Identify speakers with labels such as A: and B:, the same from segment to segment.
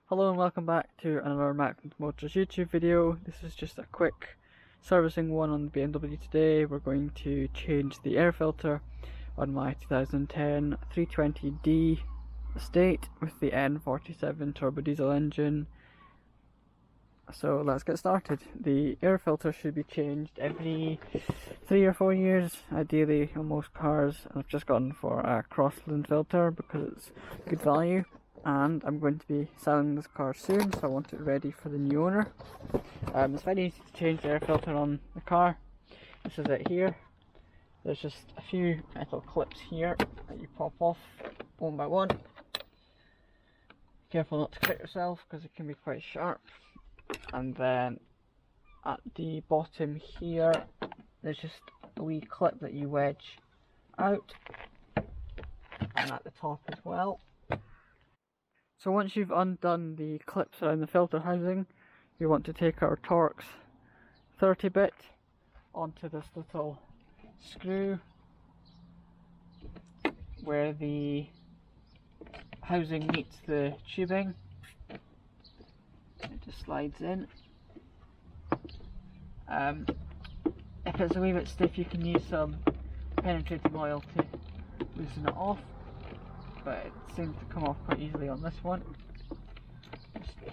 A: Hello and welcome back to another Mackland Motors YouTube video. This is just a quick servicing one on the BMW today. We're going to change the air filter on my 2010 320d Estate with the N47 turbo diesel engine. So let's get started. The air filter should be changed every 3 or 4 years, ideally on most cars. I've just gone for a Crossland filter because it's good value. And I'm going to be selling this car soon, so I want it ready for the new owner. It's very easy to change the air filter on the car. This is it here. There's just a few metal clips here that you pop off one by one. Careful not to cut yourself because it can be quite sharp. And then at the bottom here, there's just a wee clip that you wedge out, and at the top as well. So once you've undone the clips around the filter housing, we want to take our Torx 30 bit onto this little screw where the housing meets the tubing. It just slides in. If it's a wee bit stiff, you can use some penetrating oil to loosen it off, but it seems to come off quite easily on this one.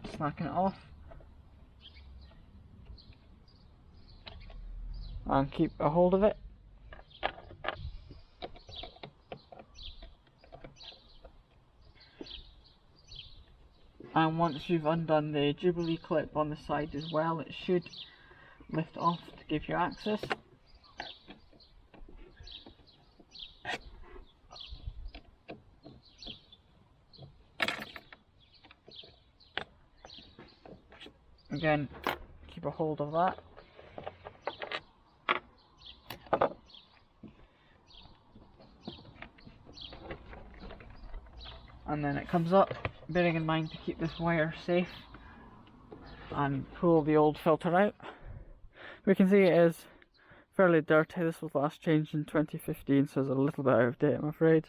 A: Just smacking it off and keep a hold of it. And once you've undone the Jubilee clip on the side as well, it should lift off to give you access. Again, keep a hold of that. And then it comes up, bearing in mind to keep this wire safe, and pull the old filter out. We can see it is fairly dirty. This was last changed in 2015, so it's a little bit out of date, I'm afraid.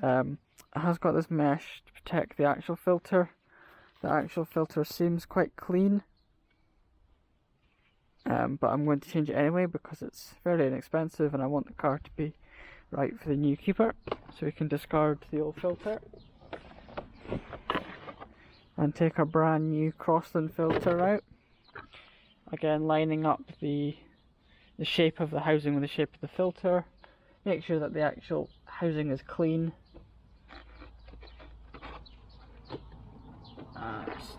A: It has got this mesh to protect the actual filter. The actual filter seems quite clean, but I'm going to change it anyway because it's fairly inexpensive and I want the car to be right for the new keeper. So we can discard the old filter and take our brand new Crossland filter out. Again, lining up the shape of the housing with the shape of the filter. Make sure that the actual housing is clean.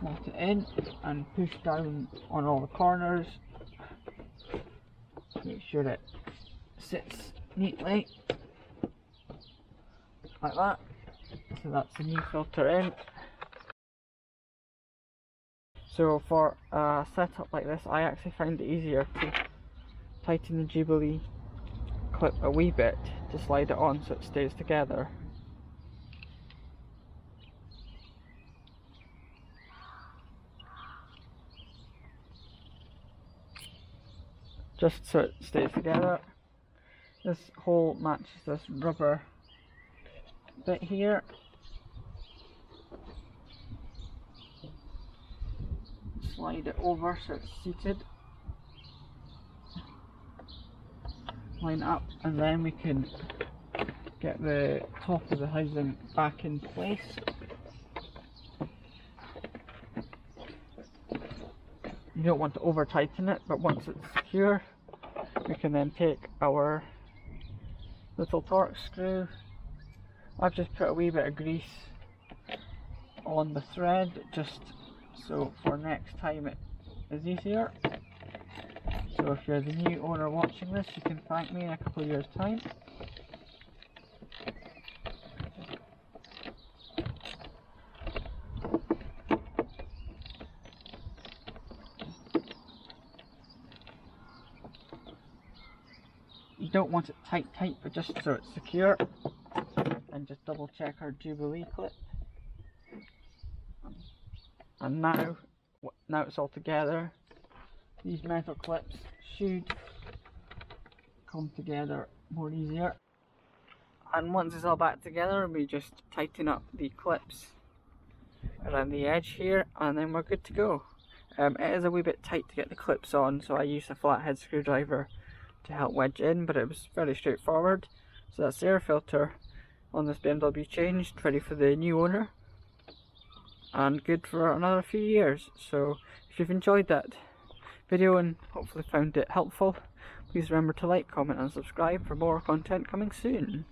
A: Slot it in and push down on all the corners. Make sure it sits neatly like that. So that's the new filter in. So for a setup like this, I actually find it easier to tighten the Jubilee clip a wee bit to slide it on so it stays together. Just so it stays together. This hole matches this rubber bit here. Slide it over so it's seated. Line it up, and then we can get the top of the housing back in place. You don't want to over tighten it, but once it's secure, we can then take our little Torx screw. I've just put a wee bit of grease on the thread just so for next time it is easier. So if you're the new owner watching this, you can thank me in a couple of years' time. You don't want it tight, but just so it's secure. And just double check our Jubilee clip. And now it's all together. These metal clips should come together more easier. And once it's all back together, we just tighten up the clips around the edge here, and then we're good to go. It is a wee bit tight to get the clips on, so I used a flathead screwdriver to help wedge in, but it was very straightforward. So that's the air filter on this BMW changed, ready for the new owner, and good for another few years. So if you've enjoyed that video and hopefully found it helpful, please remember to like, comment and subscribe for more content coming soon.